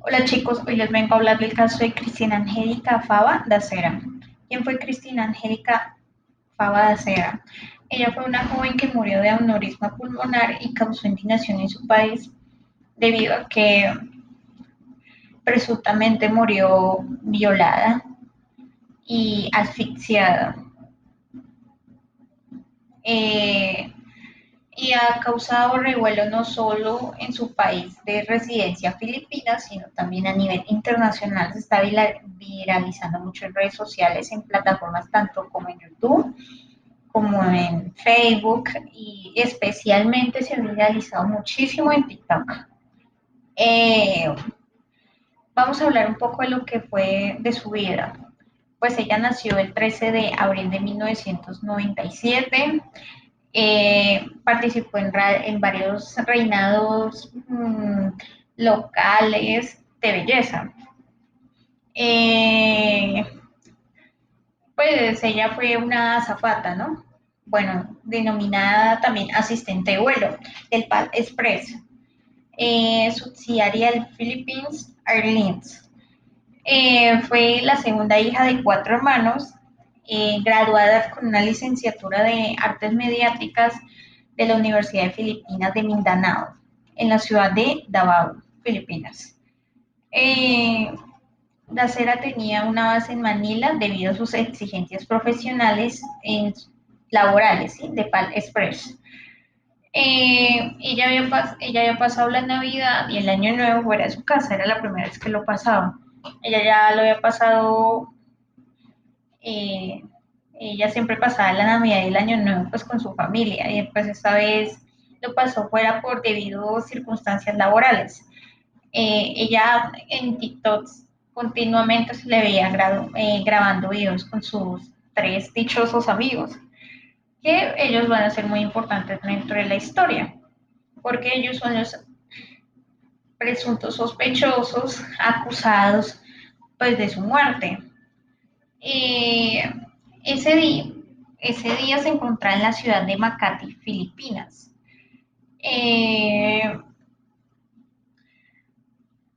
Hola chicos, hoy les vengo a hablar del caso de Cristina Angélica Fava da Cera. ¿Quién fue Cristina Angélica Fava da Cera? Ella fue una joven que murió de aneurisma pulmonar y causó indignación en su país debido a que presuntamente murió violada y asfixiada. Eh, y ha causado revuelo no solo en su país de residencia, Filipinas, sino también a nivel internacional. Se está viralizando mucho en redes sociales, en plataformas tanto como en YouTube, como en Facebook, y especialmente se ha viralizado muchísimo en TikTok. Eh, Vamos a hablar un poco de lo que fue de su vida. Pues ella nació el 13 de abril de 1997. Participó en varios reinados locales de belleza. Eh, pues ella fue una azafata, ¿no? Bueno, denominada también asistente de vuelo del PAL Express, subsidiaria del Philippines Airlines. Fue la segunda hija de cuatro hermanos, graduada con una licenciatura de artes mediáticas de la Universidad de Filipinas de Mindanao, en la ciudad de Davao, Filipinas. Eh, Dacera tenía una base en Manila debido a sus exigencias profesionales laborales, ¿sí? De PAL Express. Ella había pasado la Navidad y el Año Nuevo fuera de su casa, era la primera vez que lo pasaba. Ella ya lo había pasado, eh, ella siempre pasaba la Navidad y el Año Nuevo pues con su familia y pues esta vez lo pasó fuera por debido a circunstancias laborales. Ella en TikTok continuamente se le veía grabando videos con sus tres dichosos amigos, que ellos van a ser muy importantes dentro de la historia, porque ellos son los presuntos sospechosos acusados pues de su muerte. Eh, ese, día, ese día se encontraba en la ciudad de Makati, Filipinas. Eh,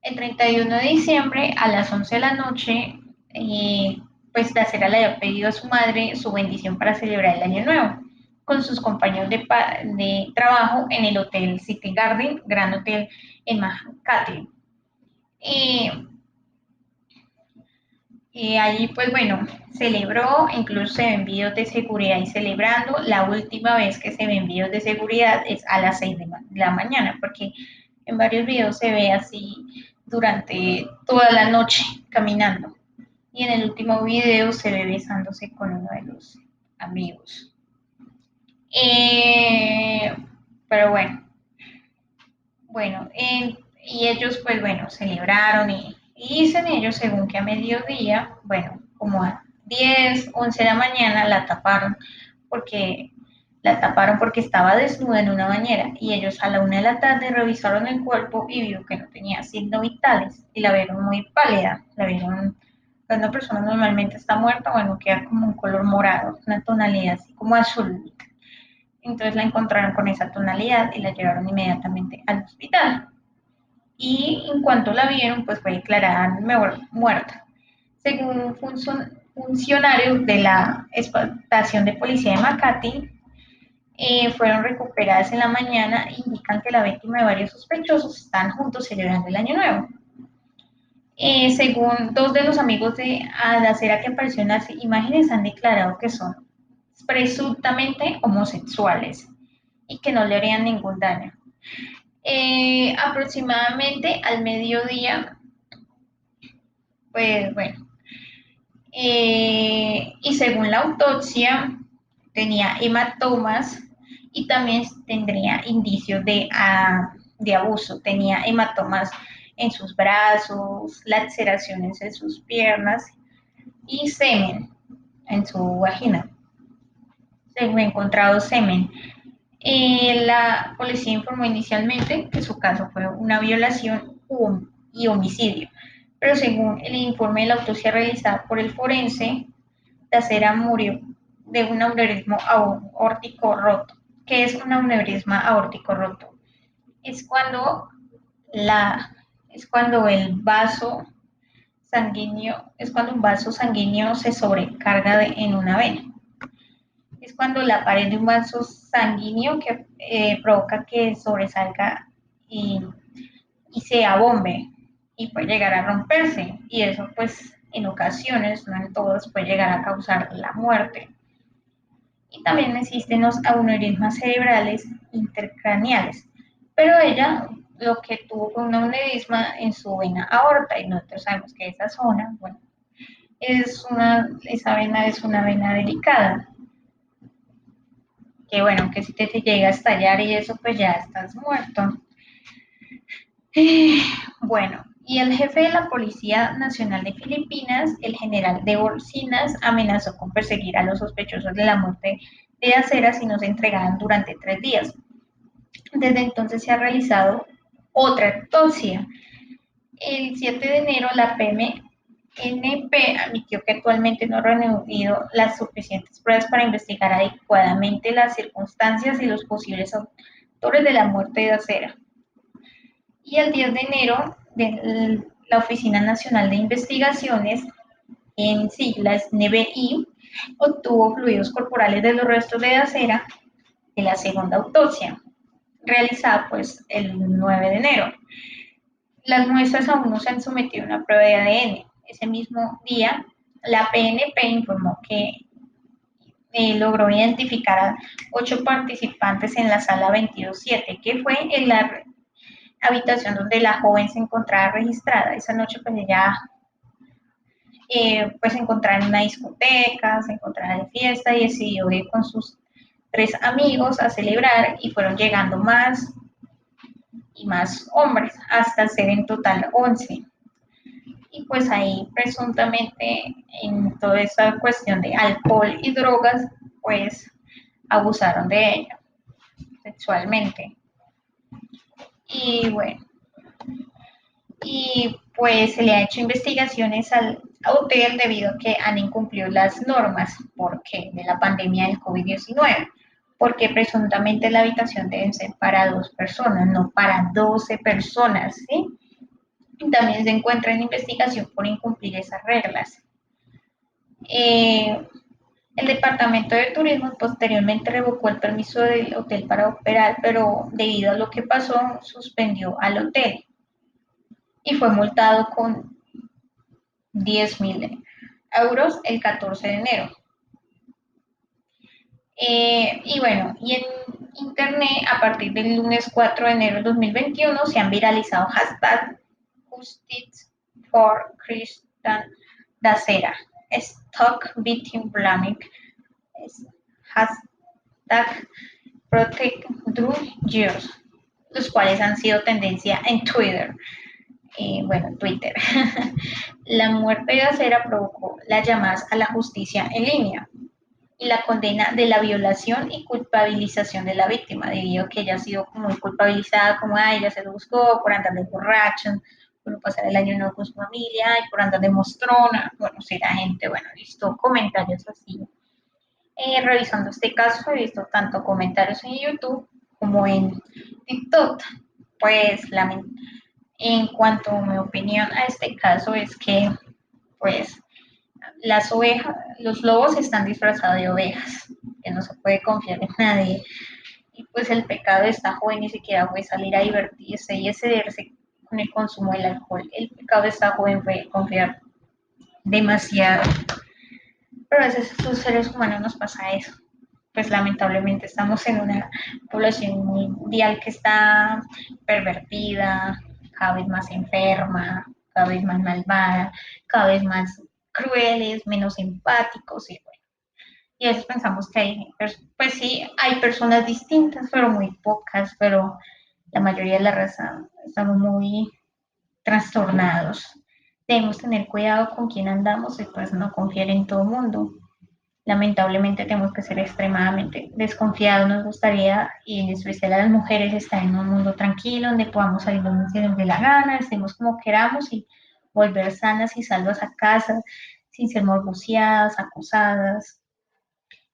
el 31 de diciembre a las 11 de la noche, eh, pues Dacera le había pedido a su madre su bendición para celebrar el Año Nuevo con sus compañeros de trabajo en el Hotel City Garden, Gran Hotel en Makati. Eh, Allí, pues bueno, celebró, incluso se ven videos de seguridad y celebrando. La última vez que se ven videos de seguridad es a las 6 de la mañana, porque en varios videos se ve así durante toda la noche caminando. Y en el último video se ve besándose con uno de los amigos. Eh, pero y ellos pues bueno, celebraron y dicen ellos según que a mediodía, bueno, como a 10 11 de la mañana porque la taparon porque estaba desnuda en una bañera y ellos a la 1 de la tarde revisaron el cuerpo y vio que no tenía signos vitales y la vieron muy pálida, la vieron, cuando una persona normalmente está muerta, bueno, queda como un color morado, una tonalidad así como azul. Entonces la encontraron con esa tonalidad y la llevaron inmediatamente al hospital. Y en cuanto la vieron, pues fue declarada muerta. Según funcionarios de la estación de policía de Makati, fueron recuperadas en la mañana e indican que la víctima y varios sospechosos están juntos celebrando el Año Nuevo. Según dos de los amigos de Adacera que aparecieron en las imágenes, han declarado que son presuntamente homosexuales y que no le harían ningún daño. Aproximadamente al mediodía, pues bueno, y según la autopsia, tenía hematomas y también tendría indicios de abuso. Tenía hematomas en sus brazos, laceraciones en sus piernas y semen en su vagina. Se fue encontrado semen. La policía informó inicialmente que su caso fue una violación y homicidio, pero según el informe de la autopsia realizada por el forense, Dacera murió de un aneurisma aórtico roto. ¿Qué es un aneurisma aórtico roto? Es cuando la, es cuando el vaso sanguíneo, es cuando un vaso sanguíneo se sobrecarga en una vena. Es cuando la pared de un vaso sanguíneo que provoca que sobresalga y, y se abombe y puede llegar a romperse. Y eso pues en ocasiones, no en todas, puede llegar a causar la muerte. Y también existen los aneurismas cerebrales intercraneales. Pero ella lo que tuvo fue un aneurisma en su vena aorta y nosotros sabemos que esa zona, bueno, esa vena es una vena delicada, que bueno, que si te llega a estallar y eso, pues ya estás muerto. Bueno, y el jefe de la Policía Nacional de Filipinas, el general de Orsinas, amenazó con perseguir a los sospechosos de la muerte de Acera si no se entregaban durante 3 días. Desde entonces se ha realizado otra autopsia. El 7 de enero la PMNP admitió que actualmente no ha reunido las suficientes pruebas para investigar adecuadamente las circunstancias y los posibles autores de la muerte de Acera. Y el 10 de enero la Oficina Nacional de Investigaciones, en siglas NBI, obtuvo fluidos corporales de los restos de Acera de la segunda autopsia, realizada pues el 9 de enero. Las muestras aún no se han sometido a una prueba de ADN. Ese mismo día, la PNP informó que logró identificar a 8 participantes en la sala 22-7, que fue en la habitación donde la joven se encontraba registrada. Esa noche pues ella pues se encontraba en una discoteca, se encontraba de fiesta y decidió ir con sus 3 amigos a celebrar y fueron llegando más y más hombres hasta ser en total 11. Y pues ahí presuntamente en toda esa cuestión de alcohol y drogas pues abusaron de ella sexualmente. Y bueno, y pues se le ha hecho investigaciones al hotel debido a que han incumplido las normas porque de la pandemia del COVID-19, porque presuntamente la habitación debe ser para 2 personas, no para 12 personas, ¿sí? Y también se encuentra en investigación por incumplir esas reglas. El Departamento de Turismo posteriormente revocó el permiso del hotel para operar, pero debido a lo que pasó, suspendió al hotel y fue multado con 10.000 euros el 14 de enero. Y bueno, y en internet a partir del lunes 4 de enero de 2021 se han viralizado hashtag Justice for Christian Dacera, Stock Beating Blaming, hashtag Protect Drew Years, los cuales han sido tendencia en Twitter. Bueno, Twitter. La muerte de Acera provocó las llamadas a la justicia en línea y la condena de la violación y culpabilización de la víctima, debido a que ella ha sido muy culpabilizada, como ella se lo buscó por andar de borracha, por no pasar el año nuevo con su familia y por andar de mostrona. Bueno, si la gente, bueno, visto comentarios así. Revisando este caso, he visto tanto comentarios en YouTube como en TikTok. Pues en cuanto a mi opinión a este caso es que pues las ovejas, los lobos están disfrazados de ovejas, que no se puede confiar en nadie. Y pues el pecado de esta joven ni siquiera fue salir a divertirse y excederse con el consumo del alcohol. El pecado de esta joven fue confiar demasiado. Pero a veces los seres humanos nos pasa eso. Pues lamentablemente estamos en una población mundial que está pervertida, cada vez más enferma, cada vez más malvada, cada vez más crueles, menos empáticos y bueno. Y a veces pensamos que hay, pues sí, hay personas distintas, pero muy pocas, pero la mayoría de la raza estamos muy trastornados. Debemos tener cuidado con quién andamos y pues no confiar en todo el mundo. Lamentablemente tenemos que ser extremadamente desconfiados. Nos gustaría, y en especial a las mujeres, estar en un mundo tranquilo, donde podamos salir donde se nos dé la gana, estemos como queramos y volver sanas y salvas a casa, sin ser morboseadas, acosadas.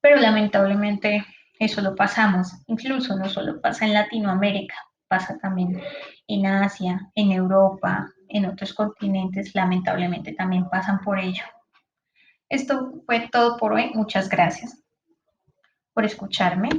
Pero lamentablemente eso lo pasamos. Incluso no solo pasa en Latinoamérica, pasa también en Asia, en Europa, en otros continentes, lamentablemente también pasan por ello. Esto fue todo por hoy. Muchas gracias por escucharme.